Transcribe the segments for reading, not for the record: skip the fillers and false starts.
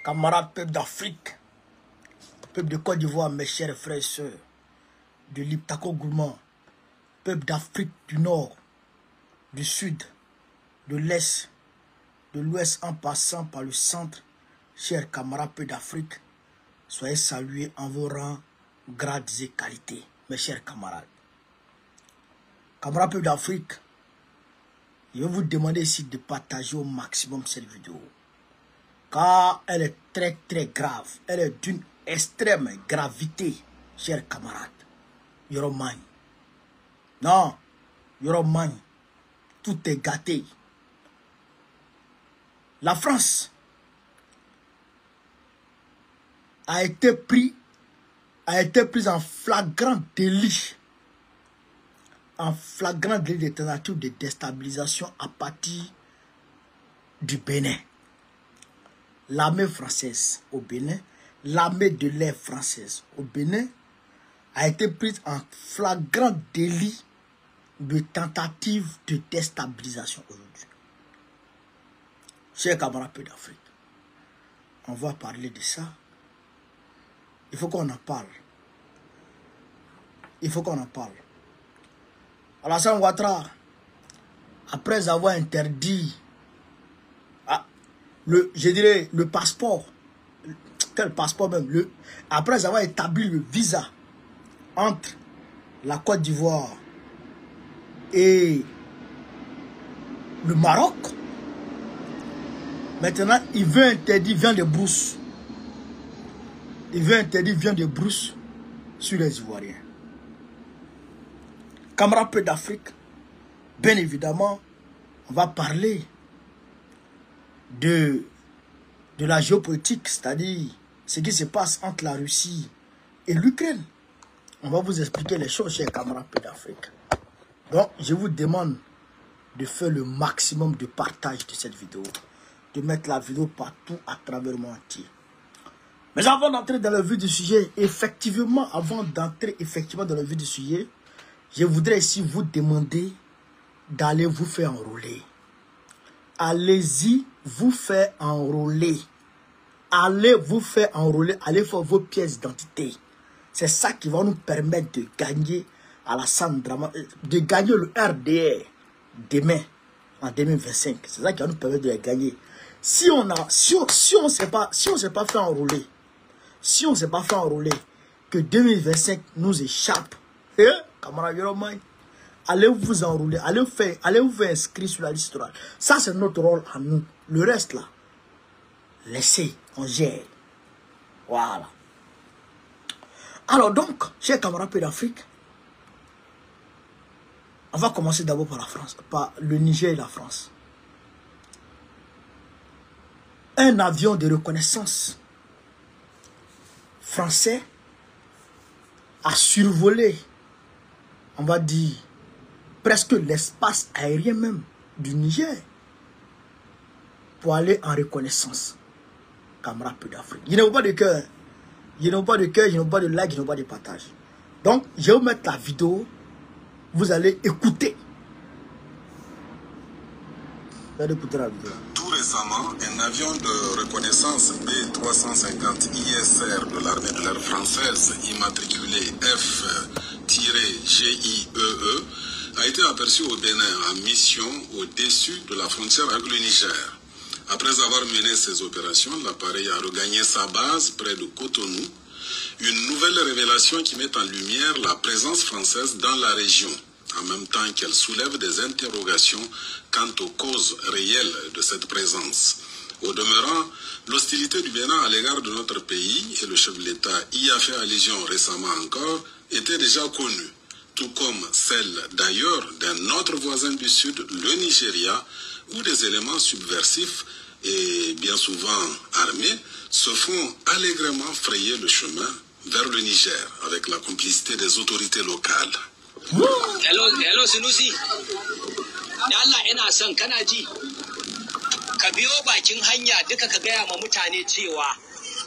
camarades peuple d'Afrique, peuple de Côte d'Ivoire, mes chers frères et sœurs, de l'Iptako Gourmand, peuple d'Afrique du Nord, du Sud, de l'Est, de l'Ouest en passant par le centre, chers camarades peuple d'Afrique, soyez salués en vos rangs, grades et qualités, mes chers camarades. Camarades peuple d'Afrique, je vais vous demander ici de partager au maximum cette vidéo. Car elle est très très grave. Elle est d'une extrême gravité, chers camarades. Yoroman. Non, Yoroman. Tout est gâté. La France a été prise en flagrant délit. En flagrant délit de tentative de déstabilisation à partir du Bénin. L'armée française au Bénin, l'armée de l'air française au Bénin a été prise en flagrant délit de tentative de déstabilisation aujourd'hui. Chers camarades d'Afrique, on va parler de ça. Il faut qu'on en parle. Il faut qu'on en parle. Alassane Ouattara, après avoir interdit, je dirais, le passeport, quel passeport même, après avoir établi le visa entre la Côte d'Ivoire et le Maroc, maintenant il veut interdire viande de brousse. Il veut interdire viande de brousse sur les Ivoiriens. Camarades peu d'Afrique, bien évidemment, on va parler de la géopolitique, c'est-à-dire ce qui se passe entre la Russie et l'Ukraine. On va vous expliquer les choses, chers camarades peu d'Afrique. Donc, je vous demande de faire le maximum de partage de cette vidéo, de mettre la vidéo partout à travers le monde entier. Mais avant d'entrer dans le vif du sujet, avant d'entrer dans le vif du sujet, je voudrais ici vous demander d'aller vous faire enrôler. Allez-y, vous faire enrôler. Allez vous faire enrôler, allez faire vos pièces d'identité. C'est ça qui va nous permettre de gagner à la Sandra, de gagner le RDR demain, en 2025. C'est ça qui va nous permettre de les gagner. Si on s'est pas fait enrôler, que 2025 nous échappe, camarades Yoroman, allez vous enrôler, allez vous faire inscrire sur la liste orale. Ça, c'est notre rôle à nous. Le reste, là, laissez, on gère. Voilà. Alors donc, chers camarades d'Afrique, on va commencer d'abord par la France, par le Niger et la France. Un avion de reconnaissance français a survolé, on va dire, presque l'espace aérien même du Niger pour aller en reconnaissance. Camarades peu d'Afrique. Il n'y a pas de cœur. Il n'y a pas de cœur, il n'y a pas de like, il n'y a pas de partage. Donc, je vais vous mettre la vidéo. Vous allez écouter. Vous allez écouter la vidéo. Tout récemment, un avion de reconnaissance B350 ISR de l'armée de l'air française, immatriculé F-GIEE, a été aperçu au Bénin en mission au-dessus de la frontière avec le Niger. Après avoir mené ces opérations, l'appareil a regagné sa base près de Cotonou. Une nouvelle révélation qui met en lumière la présence française dans la région, en même temps qu'elle soulève des interrogations quant aux causes réelles de cette présence. Au demeurant, l'hostilité du Bénin à l'égard de notre pays, et le chef de l'État y a fait allusion récemment encore, était déjà connue, tout comme celle d'ailleurs d'un autre voisin du Sud, le Nigeria, où des éléments subversifs et bien souvent armés se font allègrement frayer le chemin vers le Niger avec la complicité des autorités locales. Hello Sunusi. Da Allah ina son kana ji. Ka biyo bakin hanya duka ka gaya ma mutane cewa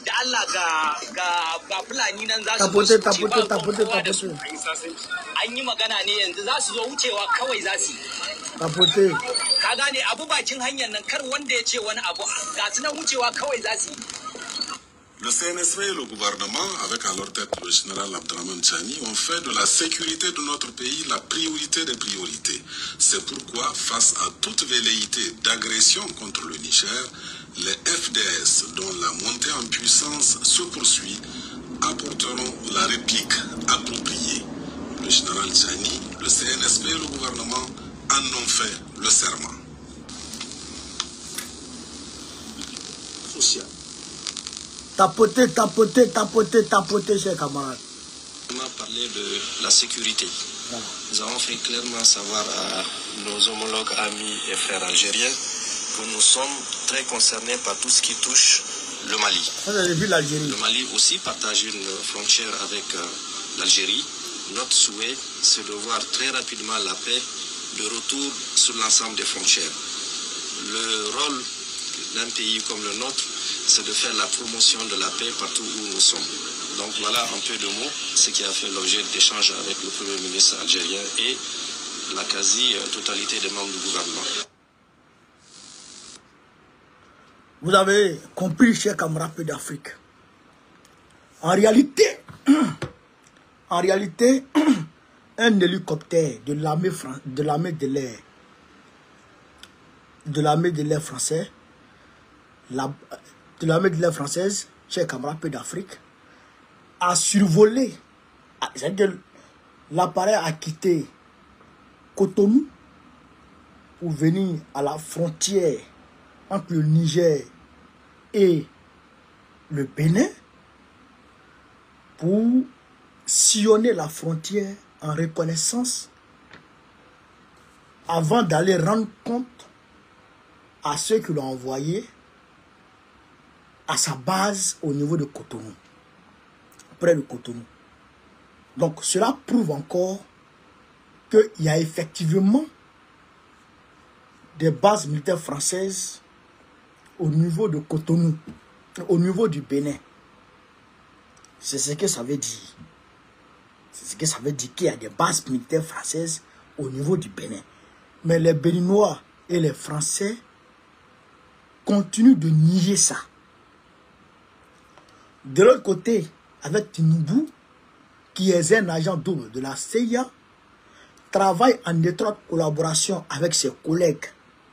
da Allah ga fulani nan za su tapote. An yi magana ne yanzu za su zo wucewa kawai za su. Tapote. Ka gane abu bakin hanyar nan kar wanda ya ce wani abu ga su nan wucewa kawai za su. Le CNSP et le gouvernement, avec à leur tête le général Abdraman Tchani, ont fait de la sécurité de notre pays la priorité des priorités. C'est pourquoi, face à toute velléité d'agression contre le Niger, les FDS, dont la montée en puissance se poursuit, apporteront la réplique appropriée. Le général Tchani, le CNSP et le gouvernement en ont fait le serment. Social. Tapoter, tapoter, tapoter, tapoter, chers camarades. On a parlé de la sécurité. Voilà. Nous avons fait clairement savoir à nos homologues, amis et frères algériens que nous sommes très concernés par tout ce qui touche le Mali. Vous avez vu l'Algérie. Le Mali aussi partage une frontière avec l'Algérie. Notre souhait, c'est de voir très rapidement la paix, de retour sur l'ensemble des frontières. Le rôle d'un pays comme le nôtre, c'est de faire la promotion de la paix partout où nous sommes. Donc voilà un peu de mots, ce qui a fait l'objet d'échanges avec le Premier ministre algérien et la quasi-totalité des membres du gouvernement. Vous avez compris, chers camarades d'Afrique. En réalité, un hélicoptère de l'armée de l'air français, de l'armée de l'air française, chers camarades d'Afrique, a survolé, c'est-à-dire l'appareil a quitté Cotonou pour venir à la frontière entre le Niger et le Bénin pour sillonner la frontière en reconnaissance avant d'aller rendre compte à ceux qui l'ont envoyé à sa base au niveau de Cotonou, près de Cotonou. Donc cela prouve encore qu'il y a effectivement des bases militaires françaises au niveau de Cotonou, au niveau du Bénin. C'est ce que ça veut dire. C'est ce que ça veut dire qu'il y a des bases militaires françaises au niveau du Bénin. Mais les Béninois et les Français continuent de nier ça. De l'autre côté, avec Tinubu, qui est un agent double de la CIA, travaille en étroite collaboration avec ses collègues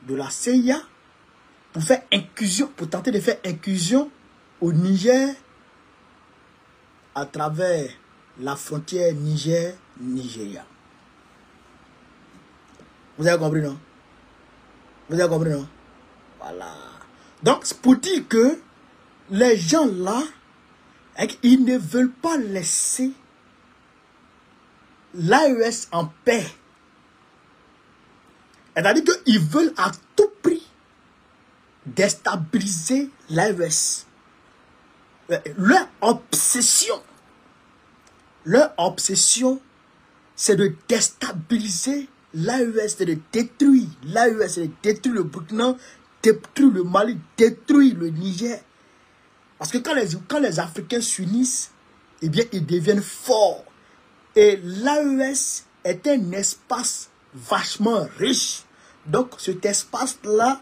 de la CIA pour faire incursion, pour tenter de faire incursion au Niger à travers la frontière Niger-Nigeria. Vous avez compris, non? Vous avez compris, non? Voilà. Donc, c'est pour dire que les gens là, ils ne veulent pas laisser l'AES en paix. C'est-à-dire qu'ils veulent à tout prix déstabiliser l'AES. Leur obsession, c'est de déstabiliser l'AES, c'est de détruire l'AES, c'est de détruire le Burkina, détruire le Mali, détruire le Niger. Parce que quand les Africains s'unissent, eh bien, ils deviennent forts. Et l'AES est un espace vachement riche. Donc, cet espace-là,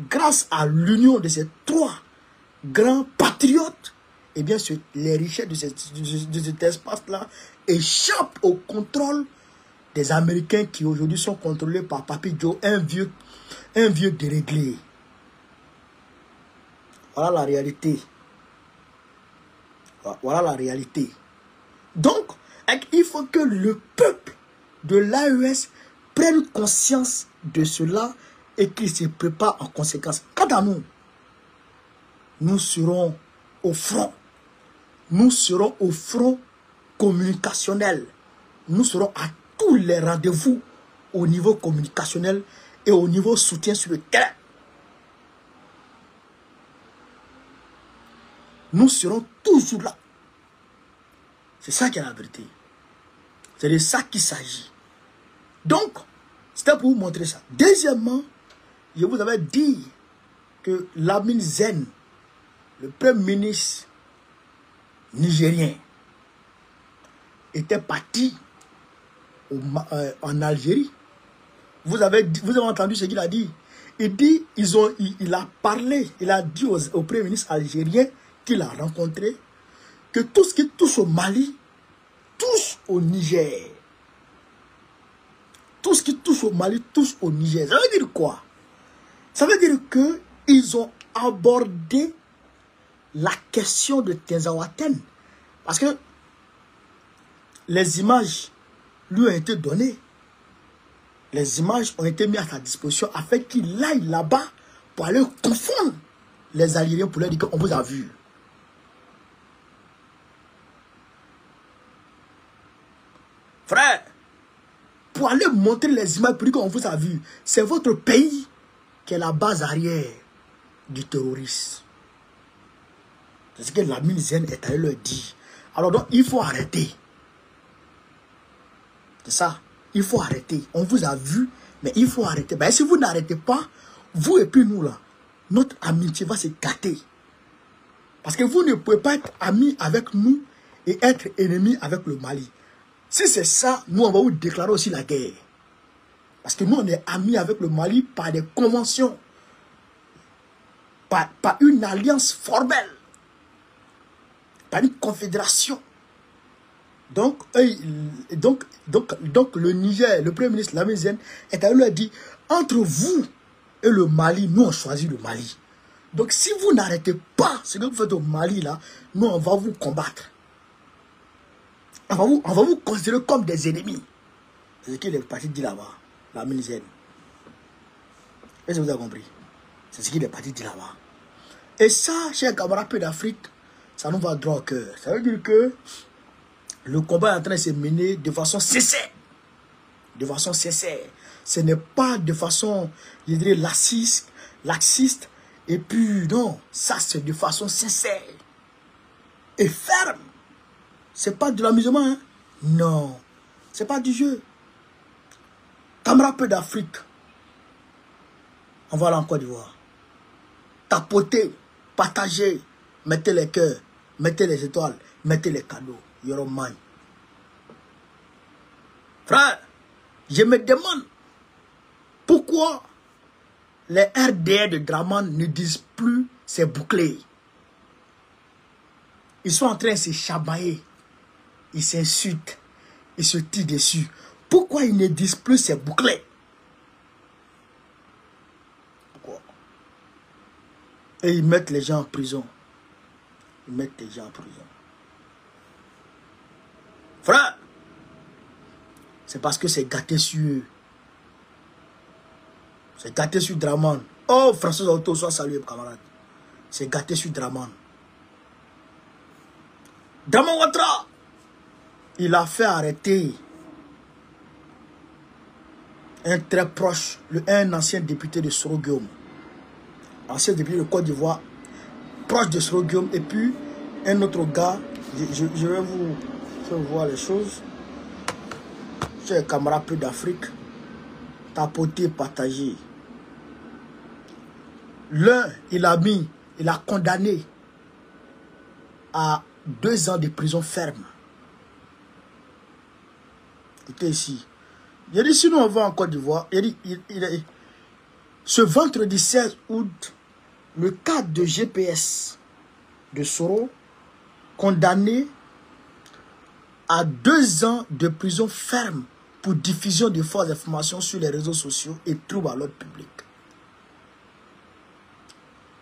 grâce à l'union de ces trois grands patriotes, eh bien, les richesses de cet espace-là échappent au contrôle des Américains qui aujourd'hui sont contrôlés par Papy Joe, un vieux déréglé. Voilà la réalité. Voilà la réalité. Donc, il faut que le peuple de l'AES prenne conscience de cela et qu'il se prépare en conséquence. Quant à nous, nous serons au front. Nous serons au front communicationnel. Nous serons à tous les rendez-vous au niveau communicationnel et au niveau soutien sur le terrain. Nous serons toujours là. C'est ça qui est la vérité. C'est de ça qu'il s'agit. Donc, c'était pour vous montrer ça. Deuxièmement, je vous avais dit que Lamine Zen, le premier ministre nigérien, était parti en Algérie. Vous avez entendu ce qu'il a dit. Il a parlé, il a dit au premier ministre algérien qu'il a rencontré, que tout ce qui touche au Mali, touche au Niger. Tout ce qui touche au Mali, touche au Niger. Ça veut dire quoi? Ça veut dire qu'ils ont abordé la question de Tinzaouaten. Parce que les images lui ont été données. Les images ont été mises à sa disposition afin qu'il aille là-bas pour aller confondre les Algériens pour leur dire qu'on vous a vu. Frère, pour aller montrer les images pour dire qu'on vous a vu, c'est votre pays qui est la base arrière du terrorisme. C'est ce que Lamine Zen est allé leur dire. Alors donc, il faut arrêter. C'est ça. Il faut arrêter. On vous a vu, mais il faut arrêter. Ben, si vous n'arrêtez pas, vous et puis nous là, notre amitié va se gâter. Parce que vous ne pouvez pas être amis avec nous et être ennemis avec le Mali. Si c'est ça, nous on va vous déclarer aussi la guerre. Parce que nous on est amis avec le Mali par des conventions. Par une alliance formelle. Par une confédération. Donc le Niger, le Premier ministre Lamine Zen est allé leur dire, entre vous et le Mali, nous on choisit le Mali. Donc si vous n'arrêtez pas ce que vous faites au Mali là, nous on va vous combattre. On va vous considérer comme des ennemis. C'est ce qu'il est parti dire là-bas, Lamine Zen. Est-ce que vous avez compris? C'est ce qu'il est parti dire là-bas. Et ça, chers camarades d'Afrique, ça nous va droit au cœur. Ça veut dire que le combat est en train de se mener de façon sincère. De façon sincère. Ce n'est pas de façon, je dirais, laxiste. Et puis, non, ça c'est de façon sincère. Et ferme. C'est pas de l'amusement, hein? Non. C'est pas du jeu. Camarades d'Afrique. On va aller en Côte d'Ivoire. Tapotez, partagez, mettez les cœurs, mettez les étoiles, mettez les cadeaux. You're mine. Frère, je me demande pourquoi les RDR de Draman ne disent plus c'est bouclé. Ils sont en train de se chamailler. Ils s'insultent. Ils se tirent dessus. Pourquoi ils ne disent plus c'est bouclé? Pourquoi? Et ils mettent les gens en prison. Ils mettent les gens en prison. Frère, c'est parce que c'est gâté sur eux. C'est gâté sur Draman. Oh, François Auto, sois salué, camarade. C'est gâté sur Draman. Draman Ouattara, il a fait arrêter un très proche, un ancien député de Soro Guillaume. Ancien député de Côte d'Ivoire, proche de Soro Guillaume. Et puis, un autre gars, je vais vous faire voir les choses. Chers camarades d'Afrique, tapoter, partager. L'un, il a condamné à 2 ans de prison ferme. Écoutez ici. Il a dit, sinon on va en Côte d'Ivoire. Ce vendredi 16 août, le cadre de GPS de Soro, condamné à 2 ans de prison ferme pour diffusion de fausses informations sur les réseaux sociaux et trouble à l'ordre public.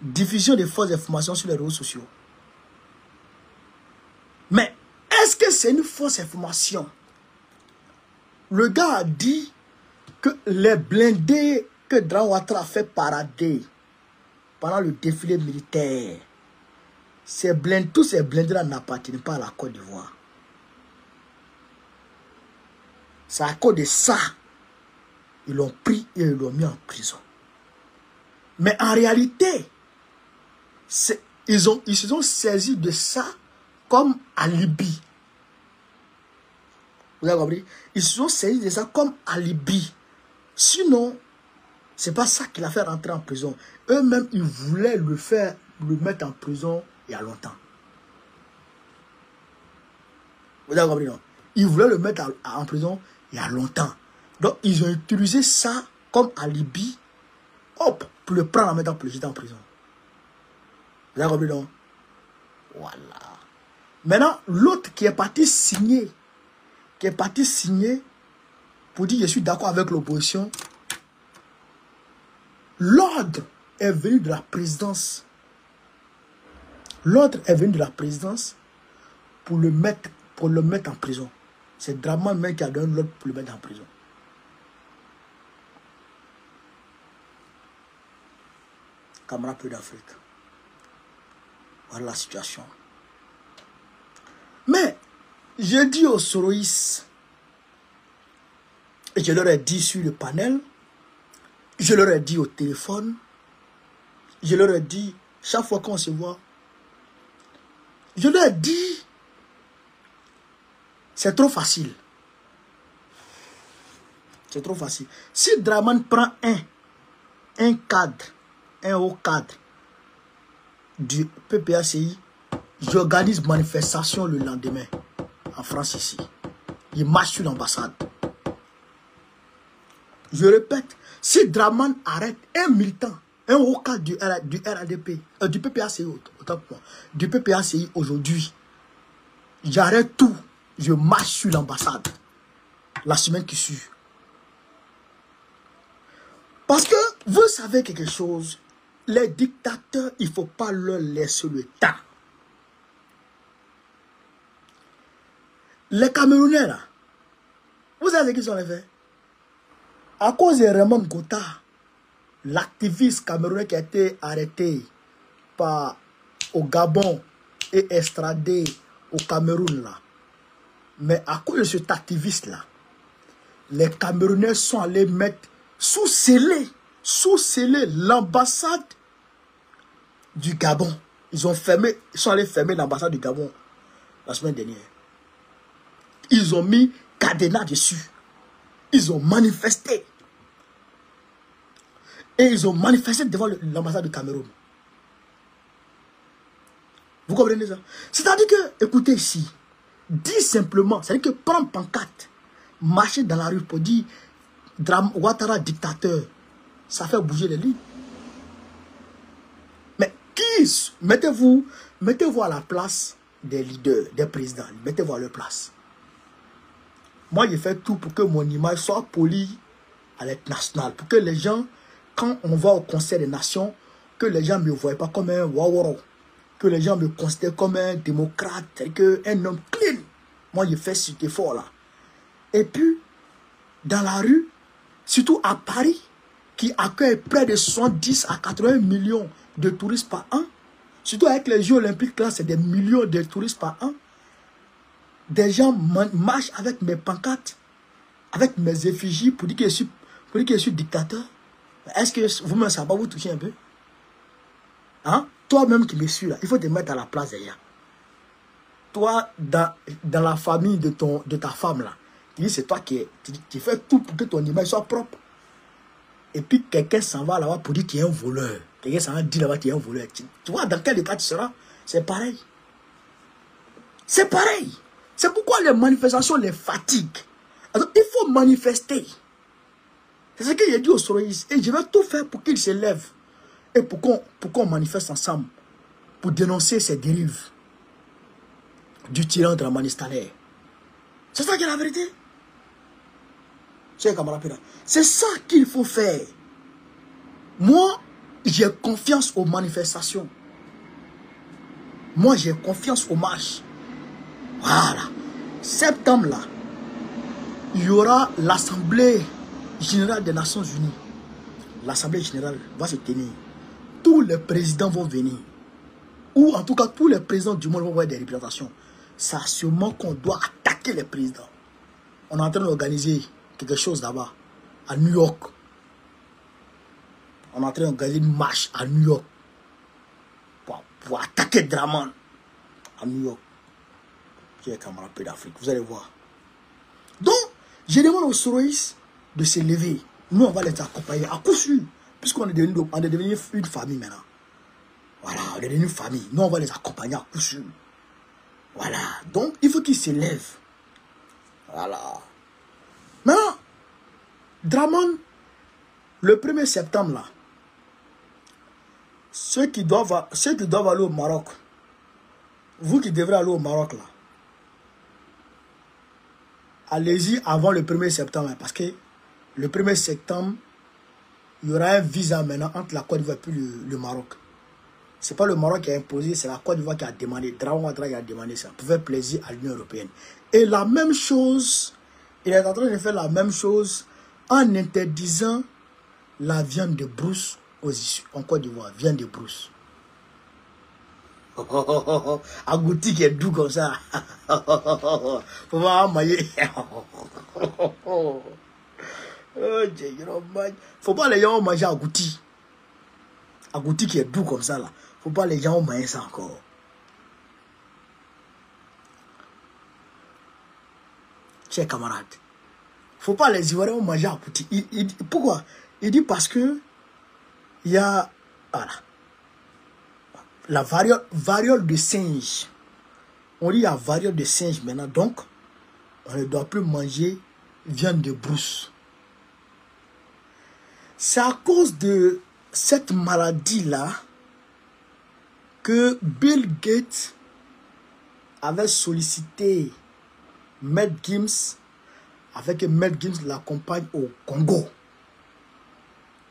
Diffusion de fausses informations sur les réseaux sociaux. Mais est-ce que c'est une fausse information? Le gars a dit que les blindés que Draman Ouattara a fait parader pendant le défilé militaire, tous ces blindés-là n'appartiennent pas à la Côte d'Ivoire. C'est à cause de ça, ils l'ont pris et ils l'ont mis en prison. Mais en réalité, ils se sont saisis de ça comme alibi. Vous avez compris? Ils se sont saisis de ça comme alibi. Sinon, c'est pas ça qui l'a fait rentrer en prison. Eux-mêmes, ils voulaient le mettre en prison il y a longtemps. Vous avez compris, non? Ils voulaient le mettre en prison il y a longtemps. Donc, ils ont utilisé ça comme alibi, hop, pour le prendre en mettant en prison. Vous avez compris, non? Voilà. Maintenant, l'autre qui est parti signer, pour dire je suis d'accord avec l'opposition, l'ordre est venu de la présidence. L'ordre est venu de la présidence pour le mettre en prison. C'est Draman même qui a donné l'ordre pour le mettre en prison. Camarades peu d'Afrique. Voilà la situation. Mais, je dis aux Soroïs, et je leur ai dit sur le panel, je leur ai dit au téléphone, je leur ai dit chaque fois qu'on se voit, je leur ai dit, c'est trop facile. C'est trop facile. Si Draman prend un cadre, un haut cadre du PPACI, j'organise manifestation le lendemain en France ici. Il marche sur l'ambassade. Je répète, si Draman arrête un militant, un haut cadre du RADP, du PPACI, autant que moi, du PPACI aujourd'hui, j'arrête tout. Je marche sur l'ambassade la semaine qui suit. Parce que vous savez quelque chose, les dictateurs, il ne faut pas leur laisser le temps. Les Camerounais là, vous savez ce qu'ils ont fait? À cause de Raymond Gota, l'activiste camerounais qui a été arrêté au Gabon et extradé au Cameroun là. Mais à cause de cet activiste-là, les Camerounais sont allés mettre sous scellé l'ambassade du Gabon. Ils sont allés fermer l'ambassade du Gabon la semaine dernière. Ils ont mis cadenas dessus. Ils ont manifesté. Et ils ont manifesté devant l'ambassade du Cameroun. Vous comprenez ça? C'est-à-dire que, écoutez ici, dis simplement, c'est-à-dire que prendre pancarte, marcher dans la rue pour dire Ouattara dictateur, ça fait bouger les lignes. Mais qui, mettez-vous à la place des leaders, des présidents, mettez-vous à leur place. Moi, j'ai fait tout pour que mon image soit polie à l'international, pour que les gens, quand on va au Conseil des Nations, que les gens ne me voient pas comme un waworo, que les gens me considèrent comme un démocrate, un homme clean. Moi, j'ai fait cet effort-là. Et puis, dans la rue, surtout à Paris, qui accueille près de 70 à 80 millions de touristes par an, surtout avec les Jeux Olympiques, là, c'est des millions de touristes par an, des gens marchent avec mes pancartes, avec mes effigies pour dire que je suis dictateur. Est-ce que vous-même, ça va vous toucher un peu? Hein? Toi-même qui me suis là, il faut te mettre à la place d'ailleurs. Toi, dans la famille de ta femme là, tu dis c'est toi qui fais tout pour que ton image soit propre. Et puis quelqu'un s'en va là-bas pour dire qu'il est un voleur. Quelqu'un s'en va dire là-bas qu'il est un voleur. Tu vois dans quel état tu seras? C'est pareil. C'est pareil. C'est pourquoi les manifestations les fatiguent. Alors, il faut manifester. C'est ce que j'ai dit aux Soroïs. Et je vais tout faire pour qu'ils se lèvent. Et pour qu'on manifeste ensemble. Pour dénoncer ces dérives du tyran de la Manistanaire. C'est ça qui est la vérité. C'est ça qu'il faut faire. Moi, j'ai confiance aux manifestations. Moi, j'ai confiance aux marches. Voilà. Septembre, là, il y aura l'Assemblée générale des Nations Unies. L'Assemblée générale va se tenir. Tous les présidents vont venir. Ou en tout cas, tous les présidents du monde vont avoir des représentations. C'est sûrement qu'on doit attaquer les présidents. On est en train d'organiser quelque chose là-bas, à New York. On est en train d'organiser une marche à New York pour attaquer Draman à New York. J'ai un camarade peu d'Afrique, vous allez voir. Donc, je demande aux Soroïs de se lever. Nous, on va les accompagner à coup sûr, puisqu'on est devenu une famille maintenant. Voilà, on est devenu une famille. Nous, on va les accompagner à coup sûr. Voilà, donc il faut qu'ils se lèvent. Voilà. Maintenant, Draman, le 1er septembre, là, ceux qui doivent aller au Maroc, vous qui devrez aller au Maroc là, allez-y avant le 1er septembre, parce que le 1er septembre, il y aura un visa maintenant entre la Côte d'Ivoire et le Maroc. Ce n'est pas le Maroc qui a imposé, c'est la Côte d'Ivoire qui a demandé. Dragon Ouattara qui a demandé ça pour faire plaisir à l'Union européenne. Et la même chose, il est en train de faire la même chose en interdisant la viande de brousse en Côte d'Ivoire. Viande de brousse. Agouti qui est doux comme ça. Faut voir mailler. Faut pas les gens manger agouti. Agouti qui est doux comme ça là. Faut pas les gens manger ça encore. Chers camarades. Faut pas les Ivoiriens manger agouti. Pourquoi? Il dit parce que il y a voilà, la variole de singe. On dit il y a variole de singe maintenant, donc on ne doit plus manger viande de brousse. C'est à cause de cette maladie-là que Bill Gates avait sollicité Matt Gims, avec Matt Gims l'accompagne au Congo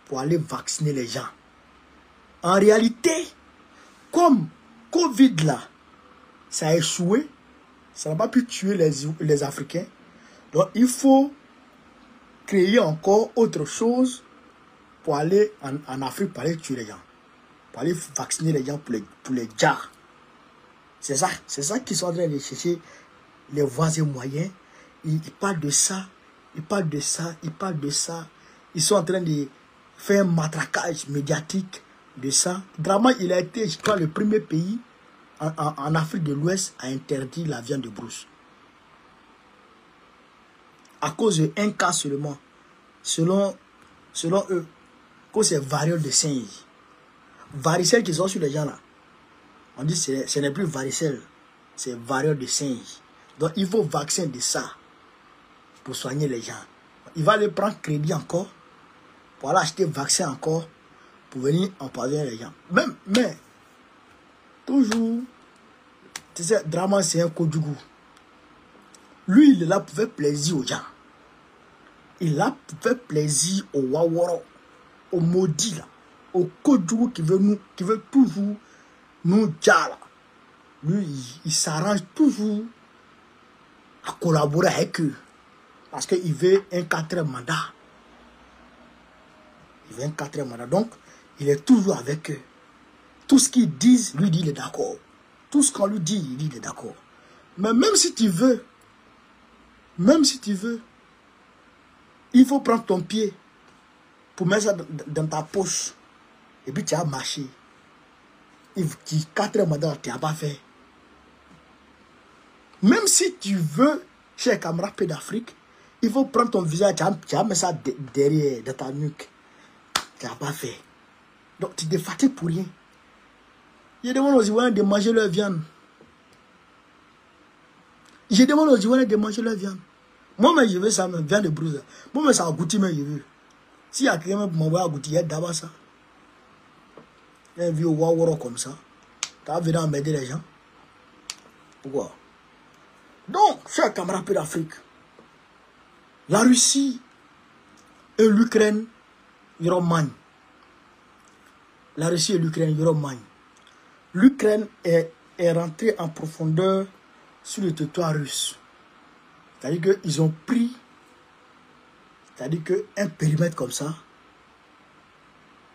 pour aller vacciner les gens. En réalité, comme Covid là, ça a échoué, ça n'a pas pu tuer les Africains. Donc il faut créer encore autre chose pour aller en Afrique, pour aller tuer les gens. Pour aller vacciner les gens pour les jars. C'est ça qu'ils sont en train de chercher les voisins moyens. Ils parlent de ça, ils parlent de ça, ils parlent de ça. Ils sont en train de faire un matraquage médiatique de ça. Drama, il a été, je crois, le premier pays en Afrique de l'Ouest à interdire la viande de brousse. À cause d'un cas seulement, selon eux, que c'est variole de singe. Varicelle qu'ils ont sur les gens là. On dit que ce n'est plus varicelle, c'est variole de singe. Donc il faut vaccin de ça pour soigner les gens. Il va aller prendre crédit encore pour aller acheter vaccin encore pour venir empoisonner les gens. Mais toujours, tu sais, Drama c'est un Kodjougou. Lui, il est là pour faire plaisir aux gens. Il est là pour faire plaisir aux Waworo, aux maudits là, aux Kodjougou qui veut toujours nous dire. Lui, il s'arrange toujours à collaborer avec eux. Parce qu'il veut un 4e mandat. Il veut un 4e mandat. Donc, il est toujours avec eux. Tout ce qu'ils disent, lui dit il est d'accord. Tout ce qu'on lui dit, il dit il est d'accord. Mais même si tu veux, il faut prendre ton pied pour mettre ça dans ta poche. Et puis tu as marché. Il dit 4e mandat, tu n'as pas fait. Même si tu veux, cher camarade Pays d'Afrique, il faut prendre ton visage, tu as mis ça derrière, dans ta nuque. Tu n'as pas fait. Donc tu te fatigues pour rien. Je demande aux Ivoiriens de manger leur viande. Je demande aux Ivoiriens de manger leur viande. Moi, je veux ça, viande de brousse. Moi, ça a goûté, mais je veux. S'il y a quelqu'un qui m'envoie à goûter, il y a d'abord ça. Il y a un vieux Waworo comme ça. Tu as venu m'aider les gens. Pourquoi? Donc, chers camarades Pays d'Afrique, la Russie et l'Ukraine, ils romagnent. La Russie et l'Ukraine, ils romagnent. L'Ukraine est rentrée en profondeur sur le territoire russe. C'est-à-dire qu'ils ont pris, un périmètre comme ça,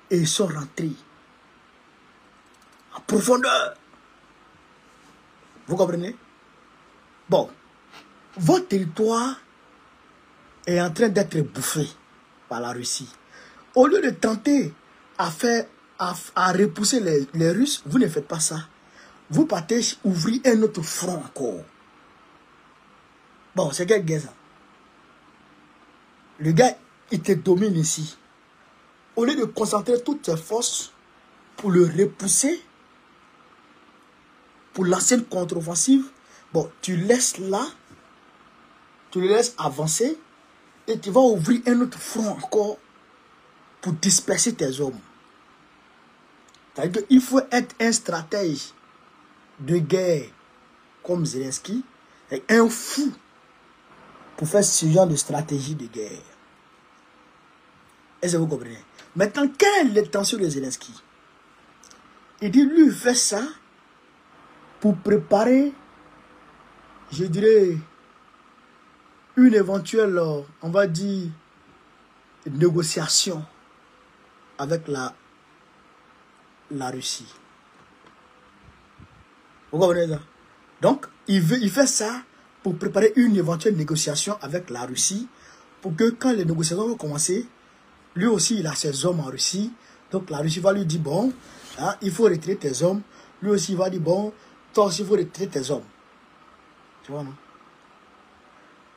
et ils sont rentrés en profondeur. Vous comprenez? Bon, votre territoire est en train d'être bouffé par la Russie. Au lieu de tenter à repousser les Russes, vous ne faites pas ça. Vous partez ouvrir un autre front encore. Bon, c'est quel gars ça? Le gars, il te domine ici. Au lieu de concentrer toutes ses forces pour le repousser, pour lancer une contre-offensive, bon, tu laisses là, tu le laisses avancer et tu vas ouvrir un autre front encore pour disperser tes hommes. C'est-à-dire qu'il faut être un stratège de guerre comme Zelensky est un fou pour faire ce genre de stratégie de guerre. Est-ce que vous comprenez? Maintenant, quelle est l'intention de Zelensky? Il dit, lui, il fait ça pour préparer, je dirais, une éventuelle, on va dire, négociation avec la Russie. Vous comprenez ça? Donc, il fait ça pour préparer une éventuelle négociation avec la Russie, pour que quand les négociations vont commencer, lui aussi, il a ses hommes en Russie. Donc, la Russie va lui dire, bon, hein, il faut retirer tes hommes. Lui aussi, il va dire, bon, toi aussi, il faut retirer tes hommes. Tu vois, non?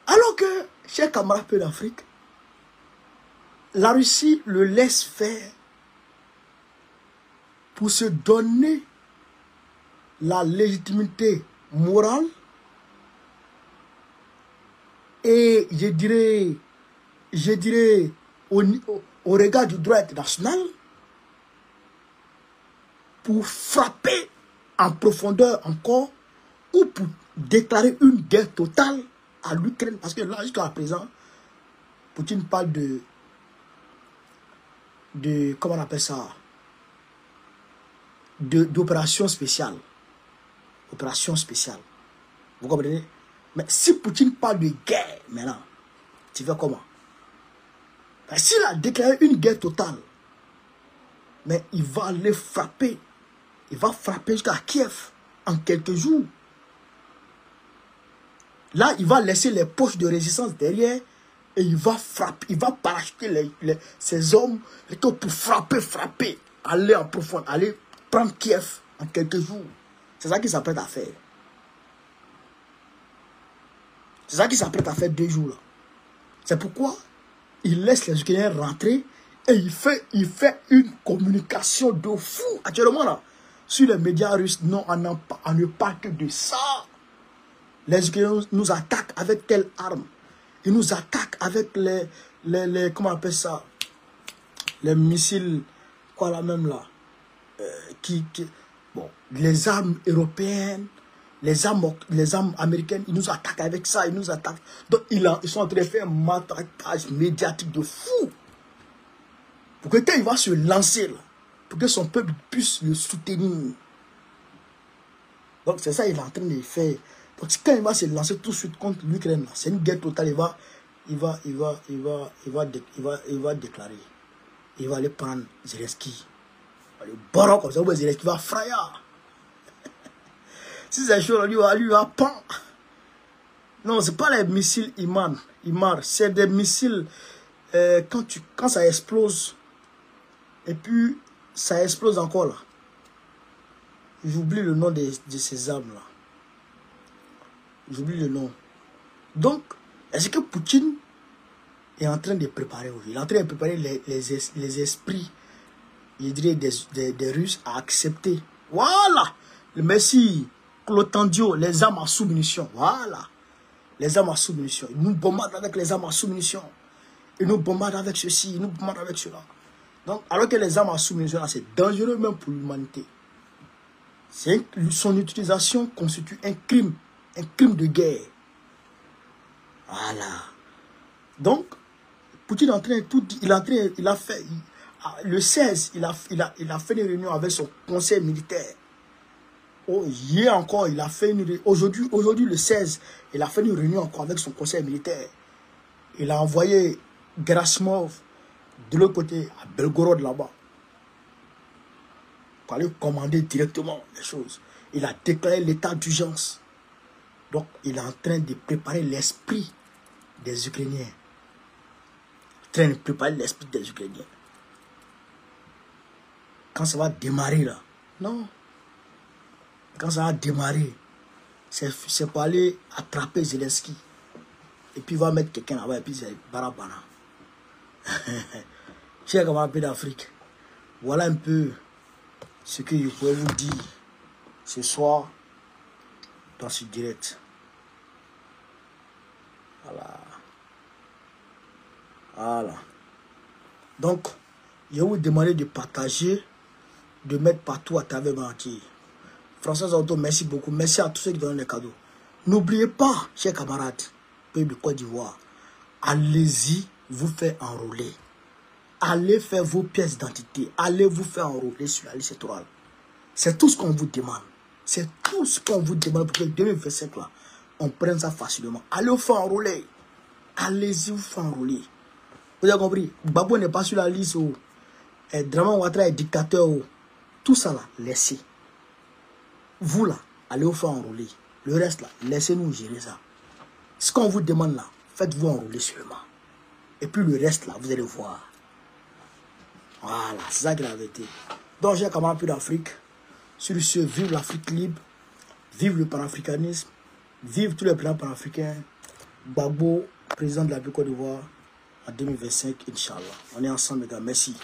Alors que, chers camarades peu d'Afrique, la Russie le laisse faire pour se donner la légitimité morale et, je dirais au regard du droit international, pour frapper en profondeur encore ou pour déclarer une guerre totale à l'Ukraine. Parce que là, jusqu'à présent, Poutine parle de comment on appelle ça, d'opération spéciale. Opération spéciale. Vous comprenez? Mais si Poutine parle de guerre maintenant, tu fais comment? S'il a déclaré une guerre totale, mais il va aller frapper. Il va frapper jusqu'à Kiev en quelques jours. Là, il va laisser les poches de résistance derrière et il va frapper. Il va parachuter ses hommes pour frapper, aller en profondeur, aller prendre Kiev en quelques jours. C'est ça qu'il s'apprête à faire. C'est ça qu'il s'apprête à faire 2 jours là. C'est pourquoi il laisse les Ukrainiens rentrer et il fait une communication de fou. Actuellement là, sur les médias russes, non, on ne parle que de ça. Les Ukrainiens nous attaquent avec telle arme. Ils nous attaquent avec les comment on appelle ça? Les missiles, quoi là même là? Bon, les armes européennes, les armes américaines, ils nous attaquent avec ça, ils nous attaquent. Donc ils sont en train de faire un matraquage médiatique de fou. Pour que quand il va se lancer là, pour que son peuple puisse le soutenir. Donc c'est ça qu'il est en train de faire. Donc quand il va se lancer tout de suite contre l'Ukraine, c'est une guerre totale, il va déclarer. Il va aller prendre Zelensky. Le baron comme ça, Zelensky va frayer. Si c'est chaud, lui va pan. Non, c'est pas les missiles IMAR, c'est des missiles quand ça explose et puis ça explose encore là. J'oublie le nom de ces armes là. J'oublie le nom. Donc, est-ce que Poutine est en train de préparer aujourd'hui? Il est en train de préparer les esprits, je dirais, des Russes à accepter. Voilà. Le Messie, Clotendio, les armes à sous-munitions. Voilà. Les armes à sous-munitions. Ils nous bombardent avec les armes à sous-munitions. Ils nous bombardent avec ceci, ils nous bombardent avec cela. Donc, alors que les armes à sous-munitions, c'est dangereux même pour l'humanité. Son utilisation constitue un crime de guerre. Voilà. Donc, Poutine est en train de tout dire. Il a fait, le 16, il a fait une réunion avec son conseil militaire. Oh, hier encore, il a fait une réunion. Aujourd'hui, le 16, il a fait une réunion encore avec son conseil militaire. Il a envoyé Gerasimov de l'autre côté, à Belgorod là-bas, pour aller commander directement les choses. Il a déclaré l'état d'urgence. Donc, il est en train de préparer l'esprit des Ukrainiens. En train de préparer l'esprit des Ukrainiens. Quand ça va démarrer là, non. Quand ça va démarrer, c'est pour aller attraper Zelensky. Et puis il va mettre quelqu'un là-bas et puis c'est barabana. Chers camarades d'Afrique, voilà un peu ce que je pourrais vous dire ce soir dans ce direct. Voilà. Donc, je vais vous demander de partager, de mettre partout à travers le monde entier. François Auto, merci beaucoup. Merci à tous ceux qui donnent les cadeaux. N'oubliez pas, chers camarades, peuple de Côte d'Ivoire, allez-y vous faire enrôler. Allez faire vos pièces d'identité. Allez vous faire enrôler sur la liste électorale. C'est tout ce qu'on vous demande. C'est tout ce qu'on vous demande pour que 2025 là, on prenne ça facilement. Allez vous faire enrôler. Allez-y vous faire enrôler. Vous avez compris? Gbagbo n'est pas sur la liste. Draman Ouattara est dictateur. Tout ça là, laissez. Vous là, allez vous faire enrôler. Le reste là, laissez-nous gérer ça. Ce qu'on vous demande là, faites-vous enrôler seulement. Et puis le reste là, vous allez voir. Voilà, c'est ça qui est la vérité. Donc j'ai comme un peu d'Afrique. Sur ce, vive l'Afrique libre. Vive le panafricanisme. Vive tous les plans panafricains. Gbagbo, président de la Côte d'Ivoire en 2025, Inch'Allah. On est ensemble, les gars. Merci.